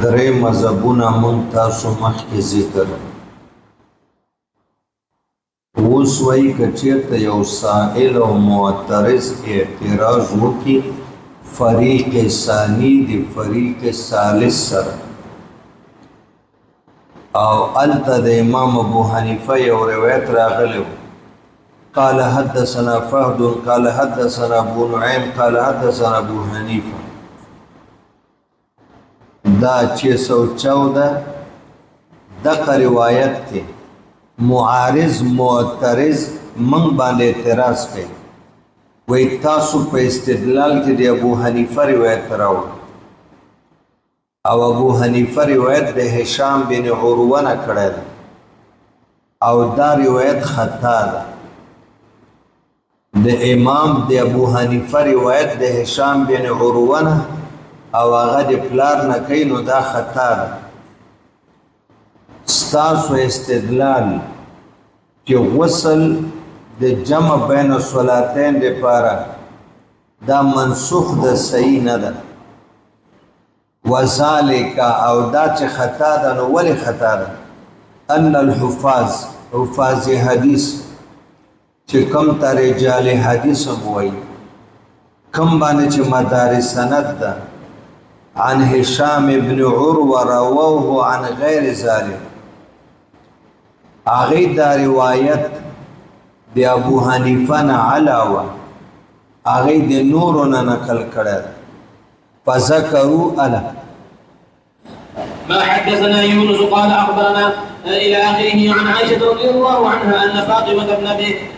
درې مذهبونه مونږ تاسو مخکې ذکر اوس وایي که چېرته یو سائل او معترض اعتراض وکړي فریق ثانی د فریق ثالث سره او هلته د امام ابو حنیفه یو روایت راغلی قال حدثنا فهد قال حدثنا ابو نعیم قال حدثنا ابو حنیفه دا 614 دغه روایت ته معارض معترض من باندې اعتراض کوي وای تاسو په استدلال کې د ابو حنیفه روایت راو او ابو حنیفه روایت د هشام بن عروه نه کړل او دا روایت خطا ده د امام د ابو حنیفه روایت د هشام بن عروه نه او هغه د پلار نه کوي نو دا خطا ده ستاسو استدلال چې غسل د جمع بین الصلاتین لپاره دا منسوخ د صحیح نه ده وذالک او دا چې خطا ده نو ولې خطا ده ان الحفاظ حفاظ حدیث چې کم ته رجال حدیث هم وایي کم باندې چې مدار سند ده عن هشام ابن عروه رواه عن غیر ذلك اغه دا روایت د ابو حنیفه نه علاوه اغه د نورونه نقل کړه فذكروا الا ما حدثنا يونس قال اخبرنا الى اخره عن عائشه رضي الله عنها ان فاطمه بن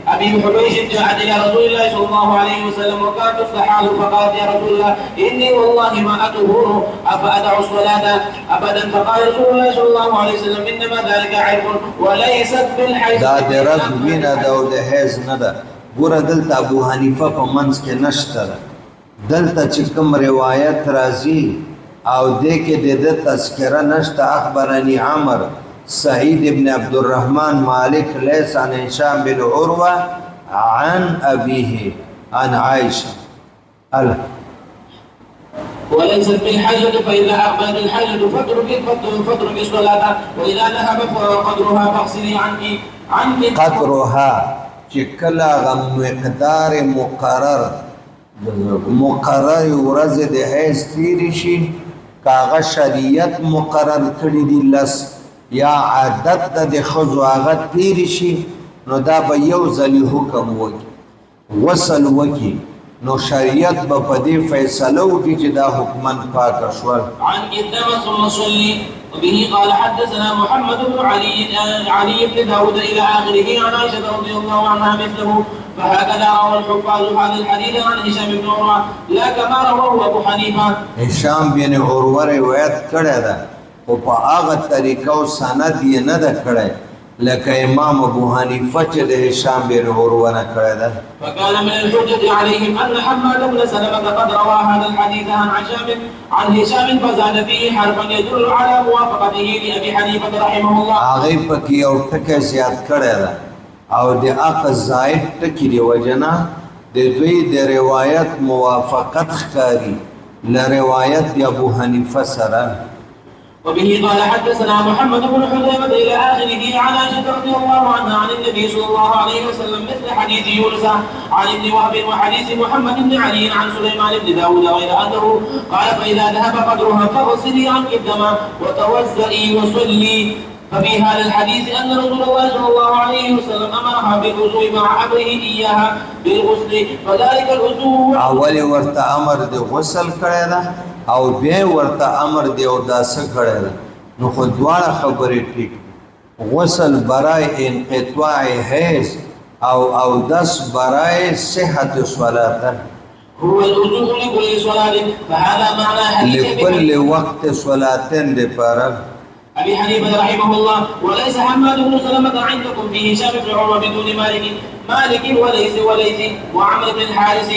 ابي حبيش جاءت الى رسول الله صلى الله عليه وسلم وكانت تستحاض فقالت يا رسول الله اني والله ما اطهر افادع الصلاه ابدا فقال رسول الله صلى الله عليه وسلم انما ذلك عيب وليست بالحيض دا درد وینه دا د هیڅ نه ده ګوره دلته ابو حنیفه په منځ کې نشته دلته چې کوم روایت راځي او دې کې د تذکرہ نشته اخبرني عمر سعید ابن عبد الرحمن مالک لیس عن هشام بن عروه عن ابيه عن عائشه وليست بالحجة فإذا أقبلت الحجة فاترك الصلاة وإذا ذهب قدرها فاغسلي عنك قدرها چې کله مقدار مقرر ورځ د حیض تیری شي کاغه شریعت مقرر کړی دی لس یا عادت د خزو هغه تیری شي نو دا به یو ځلی حکم وکي وصل وکي نو شریعت به په دې فیصله وکړي چې دا حکمن پاک شول عن قدام ثم صلي وبه قال حدثنا محمد بن علي بن داود الى اخره عن عائشه رضي الله عنها مثله فهكذا روى الحفاظ هذا الحديث عن هشام بن عروه لا كما رواه ابو حنيفه هشام بن عروه روایت کړی ده او په هغه طریقه او سند یې نه ده کړی لکه امام ابو حنیفه چې د هشام بن عروه نه کړی ده فكان من الحجة عليهم ان حماد بن سلمة قد روى هذا الحديث عن هشام فزاد فيه حرفا يدل على موافقته لابي حنيفه رحمه الله هغه پکې یو ټکی زیات کړی ده او د اق زائد ټکی دی وجنا د دوی د روایت موافقت ښکاری ل روایت د ابو حنیفه سره وبه قال حدثنا محمد بن حذيفة إلى آخره عن عائشة رضي الله عنها عن النبي صلى الله عليه وسلم مثل حديث يونس عن ابن وهب وحديث محمد بن علي عن سليمان بن داود غير أنه قال فإذا ذهب قدرها فاغسلي عنك الدم وتوضئي وصلي ففي هذا الحديث أن رسول الله صلى الله عليه وسلم أمرها بالوضوء مع أمره إياها بالغسل فذلك الوضوء اول ورته امر د غسل کړی ده او بیا ورته امر دی او داسه کړی ده نو خو دواړه خبرې ټیک غسل برای انقطاع حیض او دس برای صحت صلات هو الوضوء لكل صلاة فهذا معنى حديث لكل وقت صلاتين لپاره أبي حنيفة رحمه الله وليس حماد بن سلمة عندكم في هشام بن عروة بدون مالك وليس وعمر بن الحارث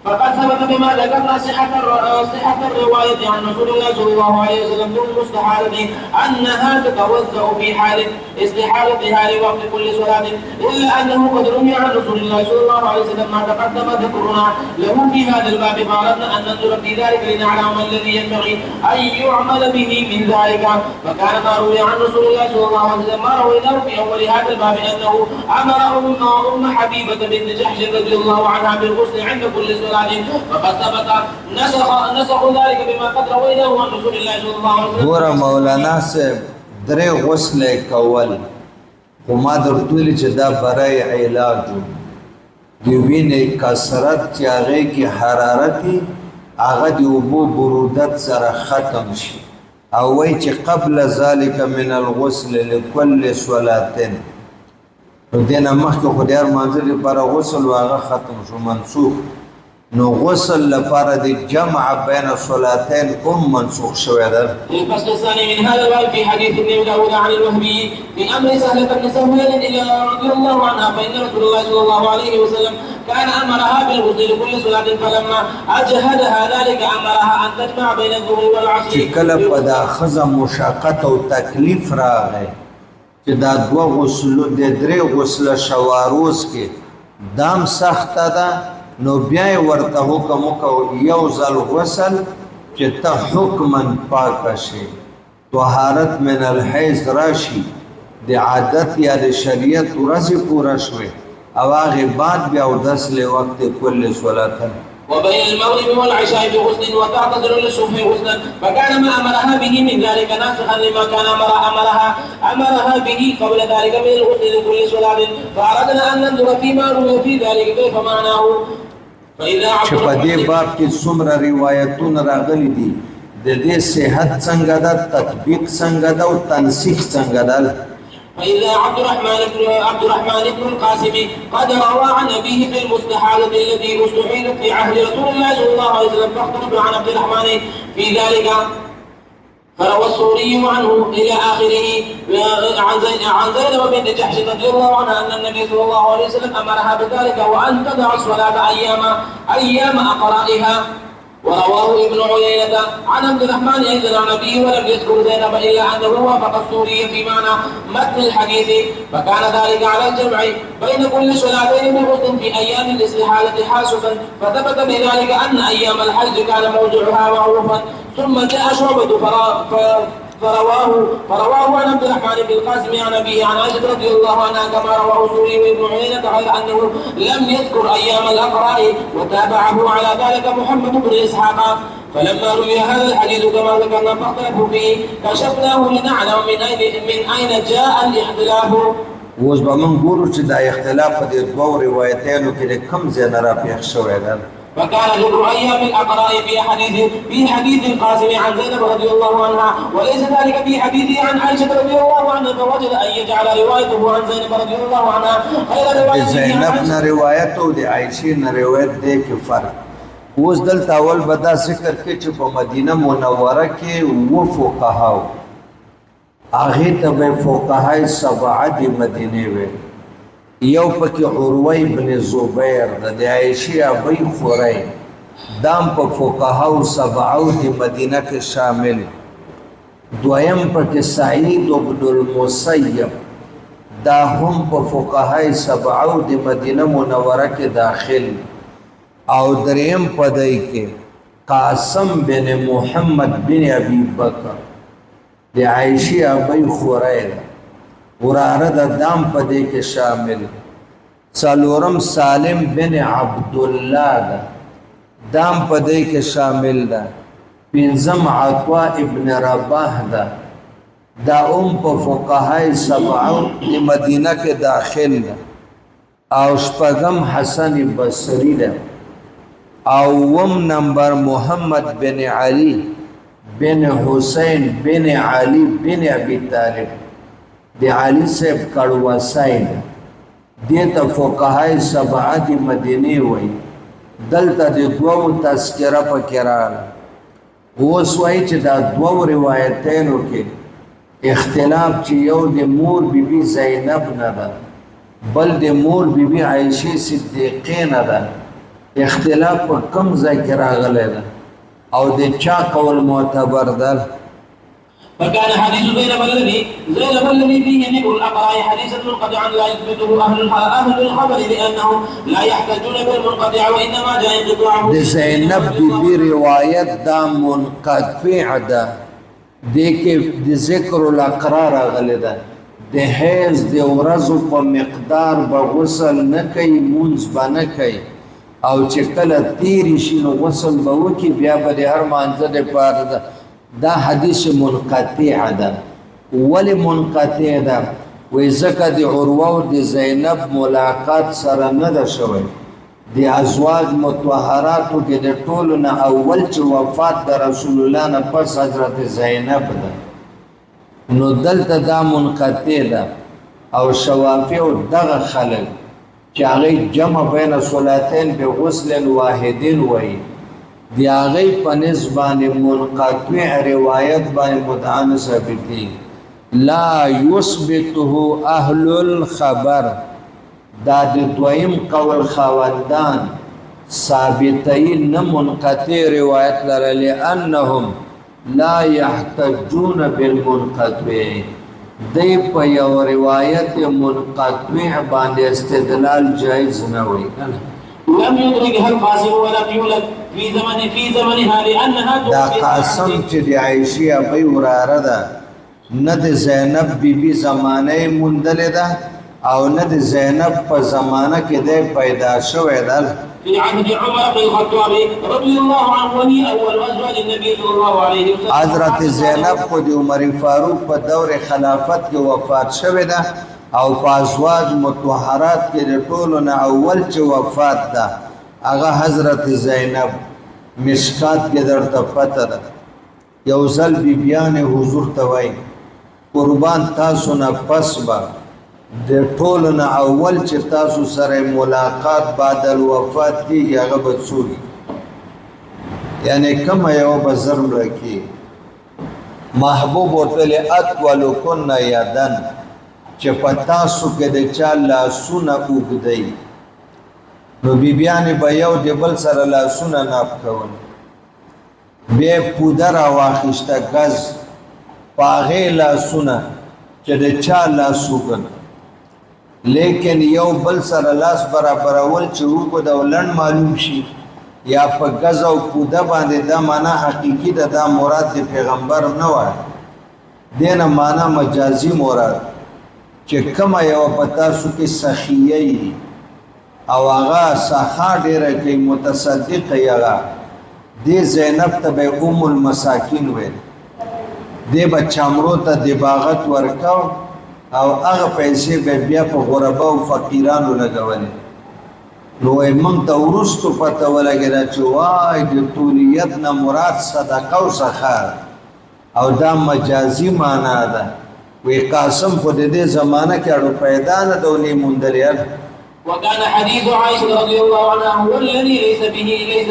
فقد ثبت بما ذكرنا صحة الرواية عن رسول الله صلى الله عليه وسلم في المستحالة أنها تتوزع في حال استحالتها لوقت كل صلاة، إلا أنه قد روي عن رسول الله صلى الله عليه وسلم ما تقدم ذكرنا له في هذا الباب، فأردنا أن ننظر في ذلك لنعلم ما الذي ينبغي أن يعمل به من ذلك. فكان ما روي عن رسول الله صلى الله عليه وسلم ما رويناه في أول هذا الباب أنه أمر أم حبيبة بنت جحش رضي الله عنها بالغسل عند كل صلاة، فقد ثبت نسخ ذلك بما قد رويناه عن رسول الله صلى الله عليه وسلم. ګوره مولانا صاحب درې غسل کول خو ما درته ویلي چې دا برای علاج د وینې کثرت چې هغې کې حرارت وي هغه د اوبو برودت سره ختم شي، او وایي چې قبل ذلك من الغسل لكل صلاتين، نو دې نه مخکې خو د هر منځ لپاره غسل و هغه ختم شو منسوخ، نو غسل لپاره د جمع بین صلاتین منسوخ شوی ده. الفصل الثاني من هذا الباب في حديث ابن داود عن الوهبي في امر سهلة بن سهيل الى رضي الله عنها، فان رسول الله صلى الله عليه وسلم كان امرها بالغسل لكل صلاة، فلما اجهدها ذلك امرها ان تجمع بين الظهر والعصر. چې کله په دا ښځه مشقت او تکلیف راغی چې دا دوه غسلو د درې غسله شواروز کې دام سخته ده، نو بیا یې ورته حکم وکړو یو ځل غسل چې ته حکما پاکه شي، طهارت من الحیض راشي، د عادت یا د شریعت ورځې پوره شوې او هغې بعد بیا اودس لوقت کل صلاتن. وبين المغرب والعشاء بغسل وتعتذر للصبح غسلا، فكان ما امرها به من ذلك ناسخا لما كان امرها به قبل ذلك من الغسل لكل صلاة، فاردنا ان ننظر فيما روي في ذلك كيف معناه. چې په دې باب کې څومره روایتونه راغلي دي د دې صحت څنګه ده، تطبیق څنګه ده او تنسیخ څنګه ده. فإذا عبد الرحمن بن القاسم قد روى عن أبيه في المستحالة التي استحيلت في عهد رسول الله صلى الله عليه وسلم، فاختلف عن عبد الرحمن في ذلك، فروى السوري عنه إلى آخره عن زينب بنت جحش رضي الله عنها أن النبي صلى الله عليه وسلم أمرها بذلك وأن تدع الصلاة أيام أقرائها. ورواه ابن عيينة عن عبد الرحمن أيضا عن أبيه ولم يذكر زينب إلا أنه وافق السوري في معنى متن الحديث، فكان ذلك على الجمع بين كل صلاتين بغسل في أيام الاستحالة حاسبا، فثبت بذلك أن أيام الحج كان موضعها معروفا. ثم جاء شعبة فرواه عن عبد الرحمن بن القاسم عن أبيه عن عائشة رضي الله عنها كما رواه السوري وابن عيينة غير أنه لم يذكر أيام الأقراء، وتابعه على ذلك محمد بن إسحاق. فلما روي هذا الحديث كما ذكرنا فاختلفوا فيه كشفناه لنعلم من أين جاء الاختلاف. اوس به موږ ګورو چې دا اختلاف په دې دوو روایتونو کې د کوم ځای نه راپېښ شوی ده. فكان ذكر ايام الاقراء في حديث القاسم عن زينب رضي الله عنها، وليس ذلك في حديثه عن عائشه رضي الله عنها، فوجد ان يجعل روايته عن زينب رضي الله عنها غير روايه زينب نه روایت او د عائشه نه روایت دی کې فرق. اوس دلته اول به دا ذکر کې چې په مدینه منوره کې و فقهاو هغې ته به فقهای سبعه د مدینې ویل، یو پکې عروه ابن زبیر د عایشې ابی خوری دام په فقهاو سبعو د مدینه کې شامل، دویم پکې سعید ابن المسیب دا هم په فقهای سبعو د مدینه منوره کې داخل، او دریم پدای کې قاسم بن محمد بن ابي بکر د عایشې ابی خوری وراره د دام په دې کې شامل، څلورم سالم بن عبدالله ده دام په دې کې شامل ده، پنځم عطا ابن رباح ده دا په فقهای سبعو د مدینه کې داخل ده، او شپږم حسن بصری ده، او وم نمبر محمد بن علی بن حسین بن علی بن ابي طالب د علی صاحب کړوسای دې ته فقهای سبعه د مدینې وایي. دلته د دوو تذکره پکې راغله. اوس وایي چې دا دوو روایتینو کې اختلاف چې یو د مور بیبي زینب نه ده بل د مور بیبي عایشې صدیقې نه ده، اختلاف په کم ځای کې راغلی ده او د چا قول معتبر ده. فكان حديث زينب الذي فيه ذكر الأقراء حديثا منقطعا لا يثبته أهل الخبر لأنهم لا يحتجون بالمنقطع وإنما جاء انقطاعه. د زینب بیبي روایت دا منقطع ده، دې کې د ذکر الاقرار راغلی ده. د حیض د ورځو په مقدار به غسل نه کوي، مونځ به نه کوي، او چې کله تیری شي نو غسل به وکړي، بیا به د هر مانځه دپاره ده. دا حدیث منقطع ده. ولې منقطع ده؟ وایي ځکه د عروه او د زینب ملاقات سره نه ده شوی. د ازواج مطهراتو کې د ټولو نه اول چې وفات د رسول الله نه پس حضرت زینب ده، نو دلته دا منقطع ده. او شوافع دغه خلک چې هغوی جمع بین صلاتین بغسل واحدین وایي، د هغوی په نسبت باندې منقطع روایت باندې مدعا نه ثابتېږي. لا یثبته اهل الخبر، دا د دویم قول خاوندان ثابتوي نه منقطع روایت لره، لانهم لا يحتجون بالمنقطع، دی په یو روایت منقطع باندې استدلال جایز نه وي. لم يدركها القاسم ولم يولد في زمنها لأنها دا قاسم چې د عائشې ابي وراره ده، نه د زینب بیبي زمانه یې موندلې ده او نه د زینب په زمانه کې دی پیدا شوی ده. في عهد عمر بن الخطاب رضي الله عنه ولي أول أزواج النبي صلى الله عليه وسلم. حضرت زینب خو د عمر فاروق په دور خلافت کې وفات شوی ده او په ازواج مطهرات کې د ټولو نه اول چې وفات ده هغه حضرت زینب. مشکات کې درته پته ده، یو ځل بیبیان حضور ته وایي قربان تاسو نه پس به د ټولو نه اول چې تاسو سره ملاقات بعد الوفات کېږي هغه به څوک وي، یعنې کومه یوه به زر مړه کېږي. محبوب ورته ویلې اطولکن یدن، چې په تاسو کې د چا لاسونه اوږدی، نو بیبیانې به یو د بل سره لاسونه ناپ کول، بیا یې پوده راواخیسته ګز په هغې لاسونه چې د چا لاس اوږد، لیکن یو بل سره لاس برابرول چې اوږد او لنډ معلوم شي یا په ګز او پوده باندې، دا معنا حقیقي ده، دا مراد د پیغمبر نه وه، دې نه معنا مجازي مراد چې کومه یوه په تاسو کې سخیه وي او هغه سخا ډېره کوي، متصدقه یې هغه، دې زینب ته به ام المساکین ویل. دې به چامرو ته دباغت ورکو او هغه پیسې به بیا په غربه او فقیرانو لګولې. نو وایي موږ ته وروستو پته ولګېده چې وای د طولیت نه مراد صدقه او سخا او دا مجازي معنا ده. وی قاسم خو د دې زمانه کې اړو پیدا نه ده ونې موندلې. وكان حديث عائشة رضي الله عنها هو الذي ليس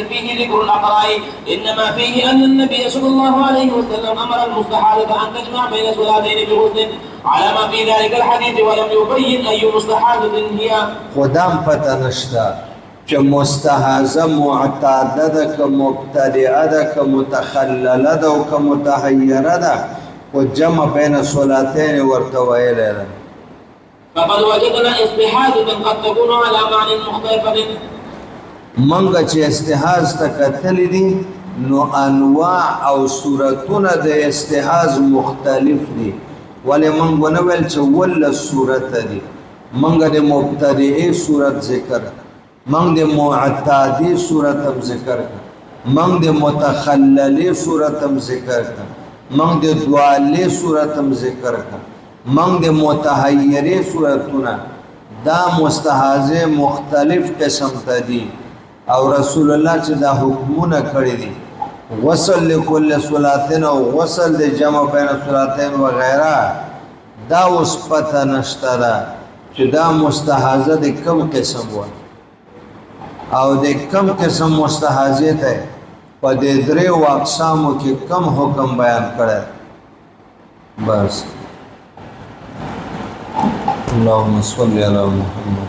فيه ذكر الأقراء، إنما فيه أن النبي صلى الله عليه وسلم أمر المستحاضة أن تجمع بين صلاتين بغسل على ما في ذلك الحديث، ولم يبين أي مستحاضة هي. خدام پته نشته چې مستحاضه معتاده ده که مبتدعه ده که متخلله ده او که متحیره ده، خو جمع بین صلاتین ورته ویلی ده. فقد وجدنا استحاضة قد تكون على معنى مختلفة. منګه چې استحاض ته کتلی دي نو انواع او صورتونه د استحاض مختلف دي. ولې موږ ونه ویل چې ولس صورت دي؟ موږ د مبتدعې صورت ذکر، موږ د معتادې صورت هم ذکر کړه، موږ د متخللې صورت هم ذکر کړه، موږ د دوالې صورت هم ذکر کړه، موږ د متحیرې صورتونه. دا مستحاضه مختلف قسم ته دي او رسول الله چې دا حکمونه کړی دي، غسل لكل صلاتین او غسل د جمع بین صلاتین وغیره، دا اوس پته نشته ده چې دا مستحاضه د کم قسم و او د کم قسم مستحاضه ته په دې درېو اقسامو کې کم حکم بیان کړی. بس اللهم صل علی محمد.